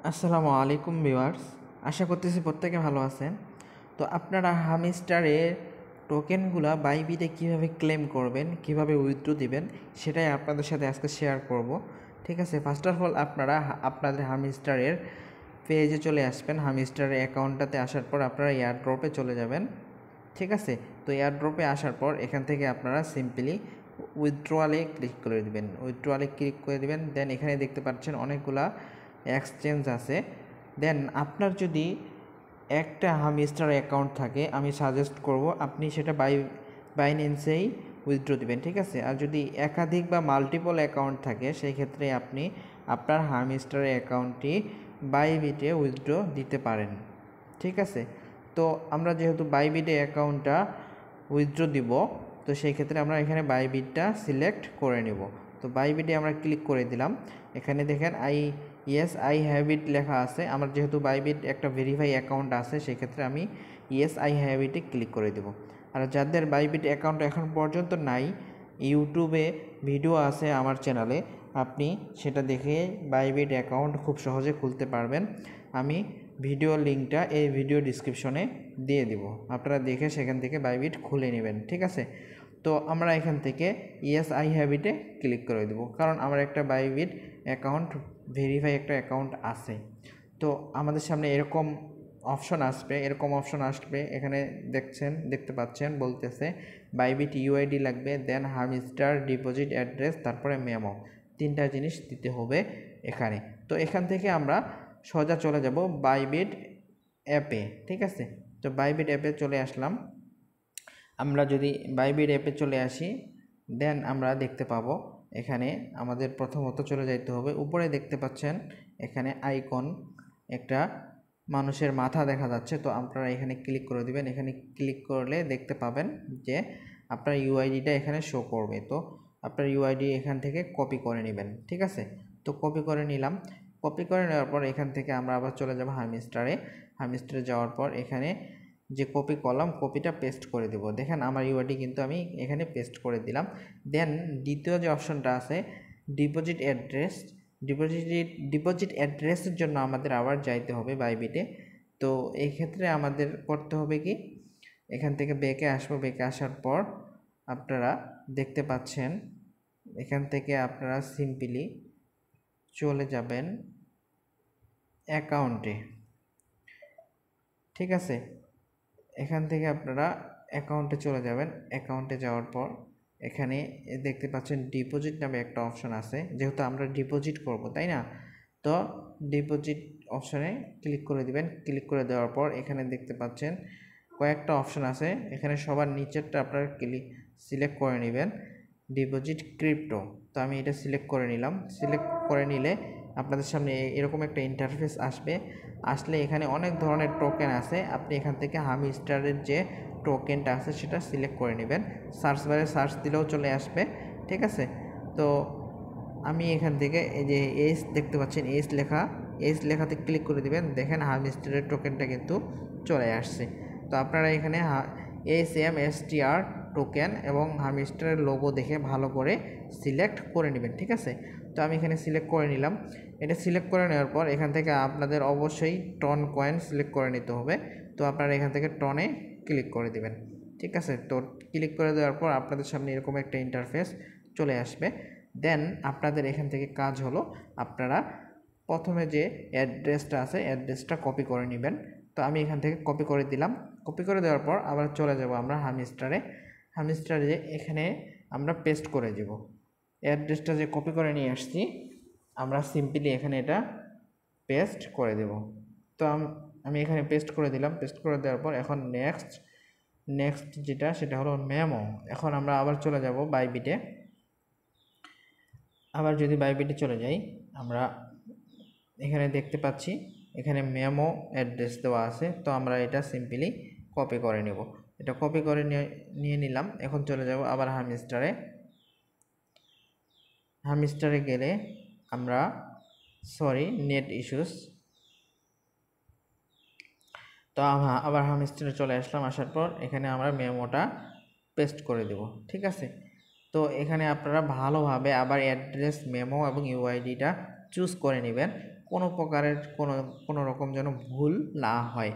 আসসালামু আলাইকুম ভিউয়ার্স, আশা করতেছি প্রত্যেকে ভালো আছেন। তো আপনারা হামিস্টারের টোকেনগুলা বাইবিটে কীভাবে ক্লেম করবেন, কিভাবে উইথড্র দিবেন, সেটাই আপনাদের সাথে আজকে শেয়ার করব। ঠিক আছে, ফার্স্ট অফ অল আপনারা আপনাদের হামিস্টারের পেজে চলে আসবেন। হামিস্টারের অ্যাকাউন্টটাতে আসার পর আপনারা এয়ারড্রপে চলে যাবেন। ঠিক আছে, তো এয়ারড্রপে আসার পর এখান থেকে আপনারা সিম্পলি উইথড্রয়ালে ক্লিক করে দিবেন। উইথড্রয়ালে ক্লিক করে দিবেন, দেন এখানে দেখতে পাচ্ছেন অনেকগুলা এক্সচেঞ্জ আছে। দেন আপনার যদি একটা হামিস্টার অ্যাকাউন্ট থাকে, আমি সাজেস্ট করব আপনি সেটা বাইন্যান্সেই উইথড্র দিবেন। ঠিক আছে, আর যদি একাধিক বা মাল্টিপল অ্যাকাউন্ট থাকে সেই ক্ষেত্রে আপনি আপনার হামিস্টারের অ্যাকাউন্টটি বাইবিটে উইথড্র দিতে পারেন। ঠিক আছে, তো আমরা যেহেতু বাইবিটে অ্যাকাউন্টটা উইথড্র দিব, তো সেই ক্ষেত্রে আমরা এখানে বাইবিটটা সিলেক্ট করে নেব। তো বাইবিটে আমরা ক্লিক করে দিলাম। এখানে দেখেন আই হ্যাভ ইট লেখা আছে। আমার যেহেতু বাইবিট একটা ভেরিফাই অ্যাকাউন্ট আছে, সেক্ষেত্রে আমি আই হ্যাভ ইটে ক্লিক করে দেব। আর যাদের বাইবিট অ্যাকাউন্ট এখন পর্যন্ত নাই, ইউটিউবে ভিডিও আছে আমার চ্যানেলে, আপনি সেটা দেখে বাইবিট অ্যাকাউন্ট খুব সহজে খুলতে পারবেন। আমি ভিডিও লিঙ্কটা এই ভিডিও ডিসক্রিপশনে দিয়ে দিব, আপনারা দেখে সেখান থেকে বাইবিট খুলে নেবেন। ঠিক আছে, তো আমরা এখান থেকে আই হ্যাভ ইটে ক্লিক করে দেব, কারণ আমার একটা বাইবিট অ্যাকাউন্ট ভেরিফাই একটা অ্যাকাউন্ট আছে। তো আমাদের সামনে এরকম অপশন আসবে। এখানে দেখতে পাচ্ছেন বলতেছে বাইবিট ইউআইডি লাগবে, দেন হামিস্টার ডিপোজিট অ্যাড্রেস, তারপরে মেমো, তিনটা জিনিস দিতে হবে এখানে। তো এখান থেকে আমরা সোজা চলে যাব বাইবিট অ্যাপে। ঠিক আছে, তো বাইবিট অ্যাপে চলে আসলাম। আমরা যদি বাইবিট অ্যাপে চলে আসি, দেন আমরা দেখতে পাবো এখানে আমাদের প্রথমত চলে যাইতে হবে। উপরে দেখতে পাচ্ছেন এখানে আইকন, একটা মানুষের মাথা দেখা যাচ্ছে। তো আপনারা এখানে ক্লিক করে দিবেন। এখানে ক্লিক করলে দেখতে পাবেন যে আপনার ইউআইডিটা এখানে শো করবে। তো আপনার ইউআইডি এখান থেকে কপি করে নেবেন। ঠিক আছে, তো কপি করে নিলাম। কপি করে নেওয়ার পর এখান থেকে আমরা আবার চলে যাব হামিস্টারে যাওয়ার পর এখানে যে কপি করলাম, কপিটা পেস্ট করে দেব। দেখেন আমার ইউআইডি কিন্তু আমি এখানে পেস্ট করে দিলাম। দেন দ্বিতীয় যে অপশনটা আছে ডিপোজিট অ্যাড্রেসের জন্য আমাদের আবার যাইতে হবে বাইবিটে। তো এই ক্ষেত্রে আমাদের করতে হবে কি, এখান থেকে ব্যাকে আসবো। ব্যাকে আসার পর আপনারা দেখতে পাচ্ছেন এখান থেকে আপনারা সিম্পলি চলে যাবেন অ্যাকাউন্টে। ঠিক আছে, এখান থেকে আপনারা অ্যাকাউন্টে চলে যাবেন। অ্যাকাউন্টে যাওয়ার পর এখানে দেখতে পাচ্ছেন ডিপোজিট নামে একটা অপশন আছে, যেহেতু আমরা ডিপোজিট করব তাই না, তো ডিপোজিট অপশনে ক্লিক করে দিবেন। ক্লিক করে দেওয়ার পর এখানে দেখতে পাচ্ছেন কয়েকটা অপশন আছে, এখানে সবার নিচেরটা আপনারা সিলেক্ট করে নেবেন, ডিপোজিট ক্রিপ্টো। তো আমি এটা সিলেক্ট করে নিলাম। সিলেক্ট করে নিলে আপনাদের সামনে এরকম একটা ইন্টারফেস আসলে এখানে অনেক ধরনের টোকেন আছে। আপনি এখান থেকে হামিস্টারের যে টোকেনটা আছে সেটা সিলেক্ট করে নেবেন। সার্চ বারে সার্চ দিলেও চলে আসবে। ঠিক আছে, তো আমি এখান থেকে এই যে এস দেখতে পাচ্ছেন, এস লেখাতে ক্লিক করে দিবেন। দেখেন হামিস্টারের টোকেনটা কিন্তু চলে আসছে। তো আপনারা এখানে SMSTR টোকেন এবং হামিস্টারের লোগো দেখে ভালো করে সিলেক্ট করে নেবেন। ঠিক আছে, তো আমি এখানে সিলেক্ট করে নিলাম। এটা সিলেক্ট করে নেওয়ার পর এখান থেকে আপনাদের অবশ্যই টন কয়েন সিলেক্ট করে নিতে হবে। তো আপনারা এখান থেকে টনে ক্লিক করে দিবেন। ঠিক আছে, তো ক্লিক করে দেওয়ার পর আপনাদের সামনে এরকম একটা ইন্টারফেস চলে আসবে। দেন আপনাদের এখান থেকে কাজ হলো আপনারা প্রথমে যে অ্যাড্রেসটা আছে অ্যাড্রেসটা কপি করে নেবেন। তো আমি এখান থেকে কপি করে দিলাম। কপি করে দেওয়ার পর আবার চলে যাব আমরা হামিস্টারে এখানে আমরা পেস্ট করে দেব অ্যাড্রেসটা যে কপি করে নিয়ে আসছি। আমরা সিম্পলি এখানে এটা পেস্ট করে দেব। তো আমি এখানে পেস্ট করে দিলাম। পেস্ট করে দেওয়ার পর এখন নেক্সট যেটা সেটা হলো মেমো। এখন আমরা আবার চলে যাব বাইবিটে। আবার যদি বাইবিটে চলে যাই, আমরা এখানে দেখতে পাচ্ছি এখানে মেমো অ্যাড্রেস দেওয়া আছে। তো আমরা এটা সিম্পলি কপি করে নেব। এটা কপি করে নিয়ে নিলাম। এখন চলে যাব আবার হামিস্টারে গেলে আমরা নেট ইস্যুস। তো আবার হামিস্টারে চলে আসলাম। আসার পর এখানে আমরা মেমোটা পেস্ট করে দেব। ঠিক আছে, তো এখানে আপনারা ভালোভাবে আবার অ্যাড্রেস, মেমো এবং ইউআইডিটা চুজ করে নেবেন। কোনো প্রকারের কোনো রকম যেন ভুল না হয়,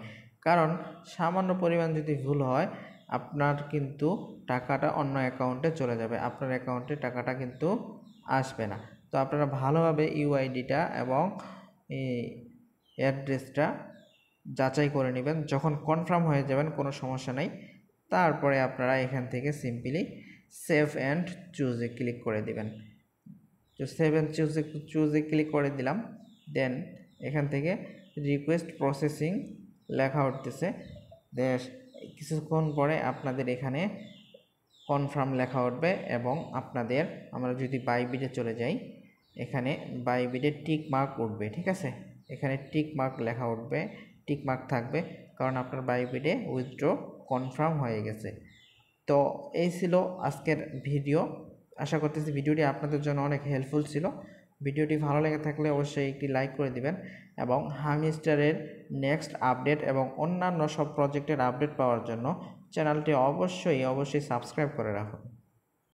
কারণ সামান্য পরিমাণ যদি ভুল হয় আপনার কিন্তু টাকাটা অন্য অ্যাকাউন্টে চলে যাবে, আপনার অ্যাকাউন্টে টাকাটা কিন্তু আসবে না। তো আপনারা ভালোভাবে ইউআইডিটা এবং অ্যাড্রেসটা যাচাই করে নেবেন। যখন কনফার্ম হয়ে যাবেন কোনো সমস্যা নেই, তারপরে আপনারা এখান থেকে সিম্পলি সেভ অ্যান্ড চুজে ক্লিক করে দিবেন। তো সেভ অ্যান্ড চুজে ক্লিক করে দিলাম। দেন এখান থেকে রিকোয়েস্ট প্রসেসিং লেখা উঠতেছে। কিছুক্ষণ পরে আপনাদের এখানে কনফার্ম লেখা উঠবে এবং আপনাদের, আমরা যদি বাইবিটে চলে যাই, এখানে বাইবিটে টিক মার্ক উঠবে, ঠিক আছে, এখানে টিক মার্ক লেখা উঠবে, টিক মার্ক থাকবে, কারণ আপনার বাইবিটে উইথড্র কনফার্ম হয়ে গেছে। তো এই ছিল আজকের ভিডিও। আশা করতেছি ভিডিওটি আপনাদের জন্য অনেক হেল্পফুল ছিল। ভিডিওটি ভালো লেগে থাকলে অবশ্যই একটি লাইক করে দিবেন এবং হামিস্টারের নেক্সট আপডেট এবং অন্যান্য সব প্রজেক্টের আপডেট পাওয়ার জন্য চ্যানেলটি অবশ্যই সাবস্ক্রাইব করে রাখুন।